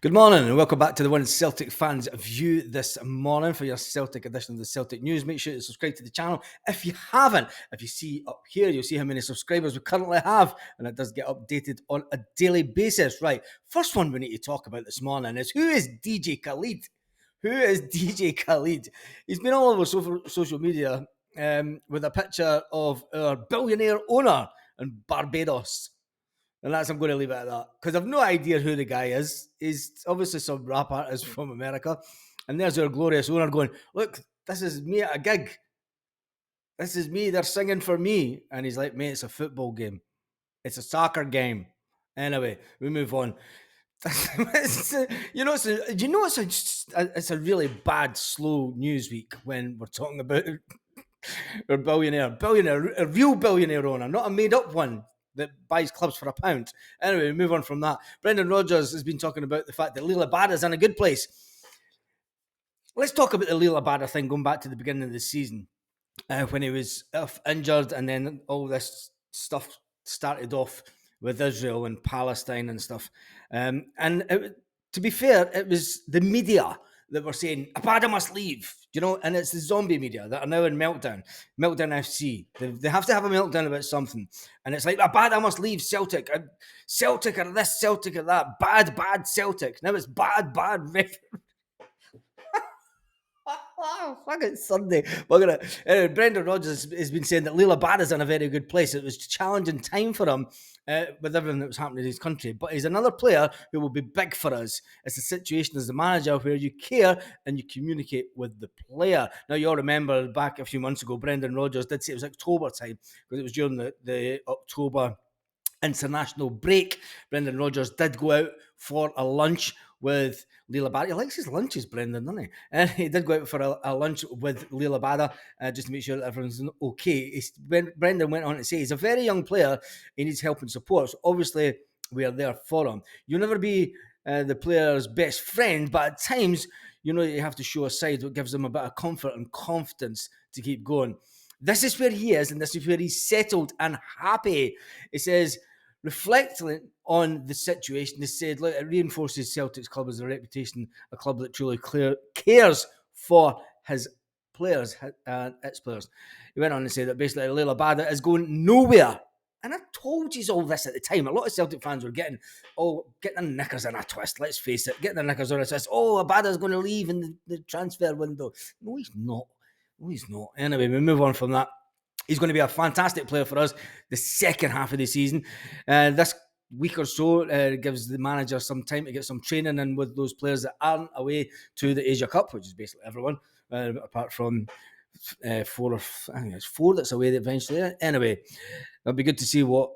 Good morning and welcome back to the One Celtic Fans View this morning for your Celtic edition of the Celtic News. Make sure to subscribe to the channel if you haven't. If you see up here, you'll see how many subscribers we currently have, and it does get updated on a daily basis. Right, first one we need to talk about this morning is who is DJ Khalid? Who is DJ Khalid? He's been all over social media with a picture of our billionaire owner in Barbados. And I'm going to leave it at that because I've no idea who the guy is. He's obviously some rap artist from America. And there's our glorious owner going, look, this is me at a gig. This is me. They're singing for me. And he's like, mate, it's a football game. It's a soccer game. Anyway, we move on. It's a really bad, slow news week when we're talking about a billionaire, a real billionaire owner, not a made-up one that buys clubs for £1. Anyway, we move on from that. Brendan Rodgers has been talking about the fact that Lila Bada's in a good place. Let's talk about the Lila Bada thing going back to the beginning of the season when he was injured, and then all this stuff started off with Israel and Palestine and stuff. To be fair, it was the media that were saying, Abada must leave, and it's the zombie media that are now in Meltdown FC. They have to have a meltdown about something. And it's like, Abada must leave Celtic. Celtic are this, Celtic are that. Bad Celtic. Now it's bad. Fucking Sunday. Brendan Rodgers has been saying that Lila Bada's in a very good place. It was a challenging time for him with everything that was happening in his country. But he's another player who will be big for us. It's a situation as the manager where you care and you communicate with the player. Now, you all remember back a few months ago, Brendan Rodgers did say it was October time because it was during the October international break. Brendan Rodgers did go out for a lunch with Lila Bada. He likes his lunches, Brendan, doesn't he? And he did go out for a lunch with Lila Bada just to make sure that everyone's okay. Brendan went on to say he's a very young player. He needs help and support. So obviously, we are there for him. You'll never be the player's best friend, but at times, you have to show a side that gives them a bit of comfort and confidence to keep going. This is where he is, and this is where he's settled and happy. He says, reflecting on the situation, they said, look, it reinforces Celtic's club as a reputation, a club that truly cares for his players and its players. He went on to say that basically Lila Bada is going nowhere. And I told you all this at the time. A lot of Celtic fans were getting their knickers in a twist. Let's face it, getting their knickers on a twist. Abada's going to leave in the transfer window. No, he's not. Anyway, we move on from that. He's going to be a fantastic player for us the second half of the season. This week or so gives the manager some time to get some training in with those players that aren't away to the Asia Cup, which is basically everyone, apart from four that's away eventually. Anyway, it'll be good to see what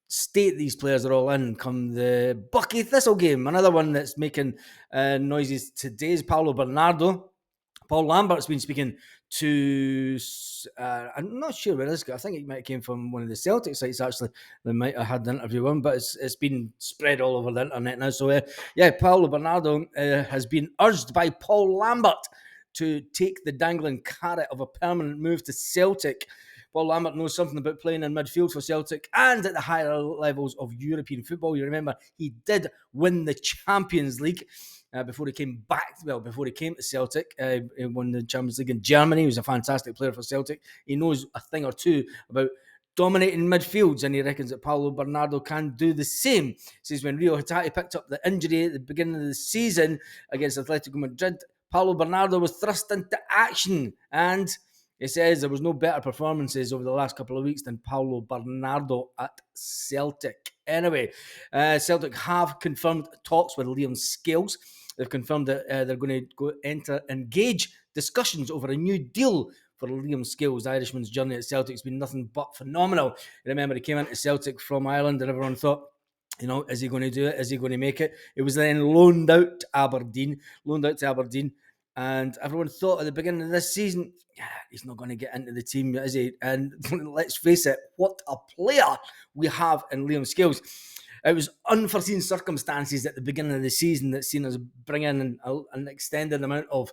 state these players are all in come the Bucky Thistle game. Another one that's making noises today is Paulo Bernardo. Paul Lambert's been speaking to, I'm not sure where this guy, I think it might have came from one of the Celtic sites actually. They might have had the interview with him, but it's been spread all over the internet now. So, Paulo Bernardo has been urged by Paul Lambert to take the dangling carrot of a permanent move to Celtic. Paul Lambert knows something about playing in midfield for Celtic and at the higher levels of European football. You remember, he did win the Champions League. Before he came to Celtic, he won the Champions League in Germany. He was a fantastic player for Celtic. He knows a thing or two about dominating midfields, and he reckons that Paulo Bernardo can do the same. He says when Rio Hatate picked up the injury at the beginning of the season against Atletico Madrid, Paulo Bernardo was thrust into action, and he says there was no better performances over the last couple of weeks than Paulo Bernardo at Celtic. Anyway, Celtic have confirmed talks with Liam Scales. They've confirmed that they're going to engage discussions over a new deal for Liam Scales. The Irishman's journey at Celtic has been nothing but phenomenal. You remember, he came into Celtic from Ireland and everyone thought, is he going to do it? Is he going to make it? It was then loaned out to Aberdeen. And everyone thought at the beginning of this season, he's not going to get into the team, is he? And let's face it, what a player we have in Liam Scales. It was unforeseen circumstances at the beginning of the season that seen us bring in an extended amount of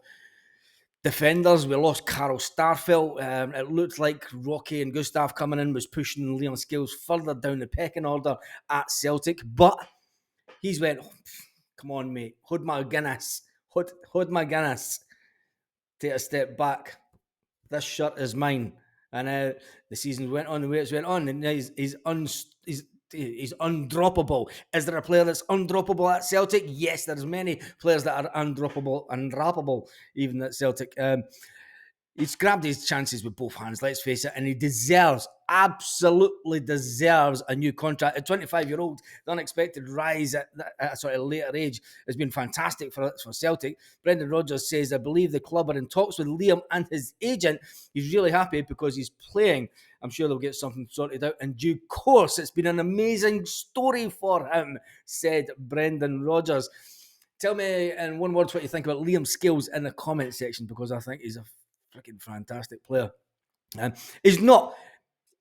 defenders. We lost Carl Starfelt. It looked like Rocky and Gustav coming in was pushing Liam Scales further down the pecking order at Celtic. But he's went, come on, mate. Hold my Guinness. Hold my Guinness. Take a step back. This shirt is mine. And the season went on the way it's went on, and he's undroppable. Is there a player that's undroppable at Celtic? Yes, there's many players that are undrappable, even at Celtic. He's grabbed his chances with both hands, let's face it, and he absolutely deserves a new contract. A 25-year-old, the unexpected rise at a sort of later age has been fantastic for Celtic. Brendan Rodgers says, I believe the club are in talks with Liam and his agent. He's really happy because he's playing. I'm sure they'll get something sorted out in due course. It's been an amazing story for him, said Brendan Rodgers. Tell me in one word what you think about Liam Scales in the comment section, because I think he's a freaking fantastic player. He's not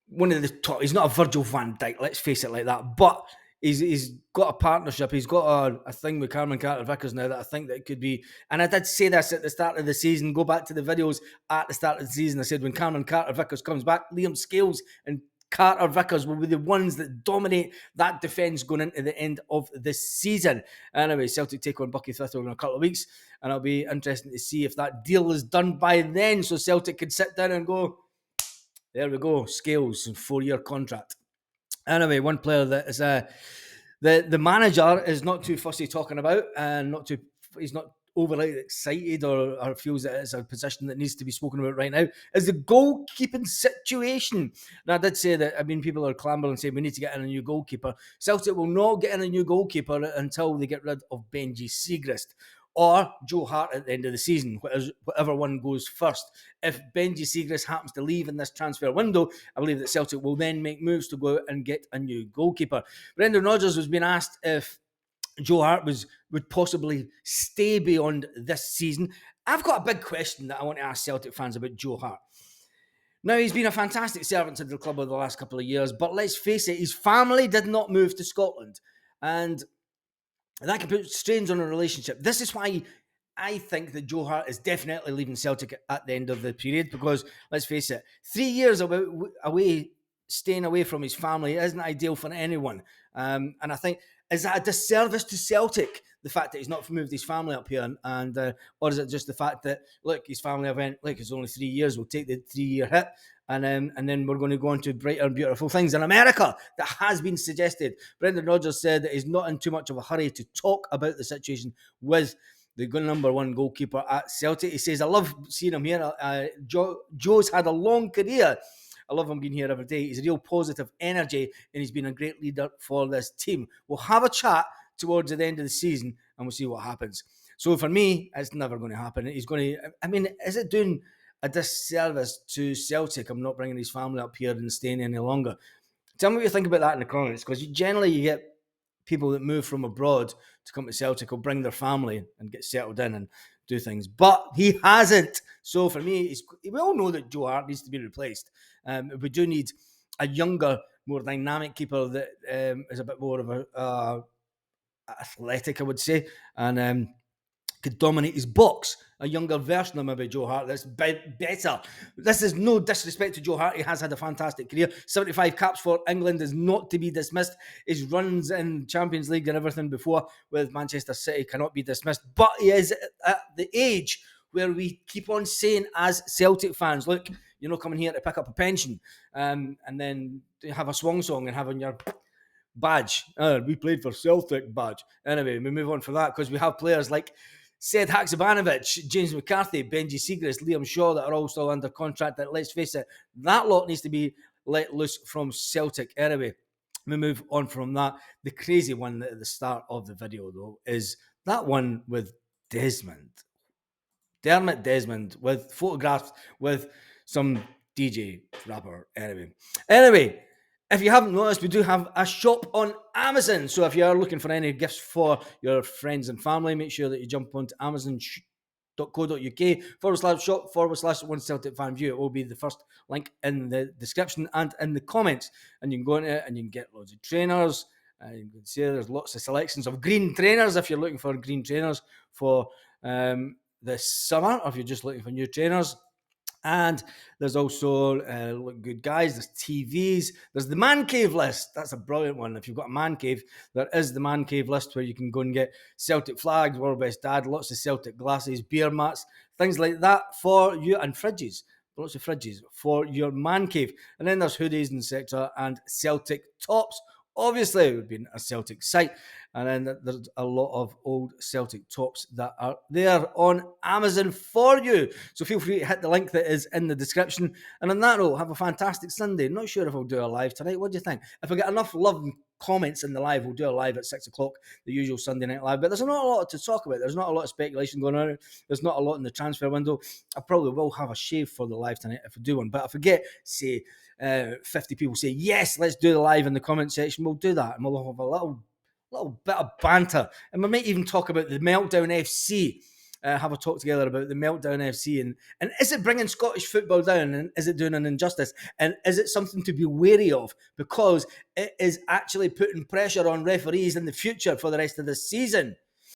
one of the top. He's not a Virgil van Dijk, let's face it like that. But he's got a partnership. He's got a thing with Cameron Carter-Vickers now that I think that it could be. And I did say this at the start of the season. Go back to the videos at the start of the season. I said when Cameron Carter-Vickers comes back, Liam Scales and Carter-Vickers will be the ones that dominate that defence going into the end of the season. Anyway, Celtic take on Bucky Thistledown in a couple of weeks, and it'll be interesting to see if that deal is done by then, so Celtic can sit down and go, there we go, Scales, 4-year contract. Anyway, one player that is the manager is not too fussy talking about, and he's not overly excited or feels that it's a position that needs to be spoken about right now, is the goalkeeping situation. Now, I did say that, people are clambering and saying we need to get in a new goalkeeper. Celtic will not get in a new goalkeeper until they get rid of Benji Siegrist or Joe Hart at the end of the season, whatever one goes first. If Benji Siegrist happens to leave in this transfer window, I believe that Celtic will then make moves to go out and get a new goalkeeper. Brendan Rodgers was being asked if Joe Hart would possibly stay beyond this season. I've got a big question that I want to ask Celtic fans about Joe Hart. Now, he's been a fantastic servant to the club over the last couple of years, but let's face it, his family did not move to Scotland. And that can put strains on a relationship. This is why I think that Joe Hart is definitely leaving Celtic at the end of the period, because, let's face it, 3 years away, staying away from his family isn't ideal for anyone. And I think, is that a disservice to Celtic, the fact that he's not moved his family up here? Or is it just the fact that, look, his family event, it's only 3 years, we'll take the 3-year hit, and then we're going to go on to brighter and beautiful things in America? That has been suggested. Brendan Rodgers said that he's not in too much of a hurry to talk about the situation with the number one goalkeeper at Celtic. He says, I love seeing him here. Joe's had a long career. I love him being here every day. He's a real positive energy, and he's been a great leader for this team. We'll have a chat towards the end of the season, and we'll see what happens. So for me, it's never going to happen. He's going to, is it doing a disservice to Celtic? I'm not bringing his family up here and staying any longer. Tell me what you think about that in the comments, because generally you get people that move from abroad to come to Celtic will bring their family and get settled in and do things. But he hasn't. So for me, we all know that Joe Hart needs to be replaced. We do need a younger, more dynamic keeper that is a bit more of a athletic, I would say, and could dominate his box. A younger version of maybe Joe Hart that's better. This is no disrespect to Joe Hart. He has had a fantastic career. 75 caps for England is not to be dismissed. His runs in Champions League and everything before with Manchester City cannot be dismissed. But he is at the age where we keep on saying as Celtic fans, look, you're not coming here to pick up a pension and then have a swan song and have on your badge. We played for Celtic badge. Anyway, we move on for that because we have players like Sed Haksabanovic, James McCarthy, Benji Siegrist, Liam Shaw that are all still under contract. That, let's face it, that lot needs to be let loose from Celtic. Anyway, we move on from that. The crazy one at the start of the video, though, is that one with Dermot Desmond, with photographs with some DJ rapper. Anyway, if you haven't noticed, we do have a shop on Amazon. So if you are looking for any gifts for your friends and family, make sure that you jump onto amazon.co.uk/shop/One Celtic Fan View. It will be the first link in the description and in the comments. And you can go into it and you can get loads of trainers. You can see there's lots of selections of green trainers if you're looking for green trainers for this summer, or if you're just looking for new trainers. And there's also good guys, there's TVs, there's the man cave list. That's a brilliant one. If you've got a man cave, there is the man cave list where you can go and get Celtic flags, World Best Dad, lots of Celtic glasses, beer mats, things like that for you, and fridges. Lots of fridges for your man cave. And then there's hoodies and etc. and Celtic tops. Obviously, it would be a Celtic site. And then there's a lot of old Celtic tops that are there on Amazon for you. So feel free to hit the link that is in the description. And on that note, have a fantastic Sunday. Not sure if I'll do a live tonight. What do you think? If I get enough love and comments in the live, we'll do a live at 6 o'clock, the usual Sunday night live. But there's not a lot to talk about. There's not a lot of speculation going on. There's not a lot in the transfer window. I probably will have a shave for the live tonight if I do one. But if I get, say, 50 people say, yes, let's do the live in the comment section, we'll do that. And we'll have a little bit of banter. And we might even talk about the Meltdown FC. Have a talk together about the Meltdown FC and is it bringing Scottish football down, and is it doing an injustice, and is it something to be wary of, because it is actually putting pressure on referees in the future for the rest of the season.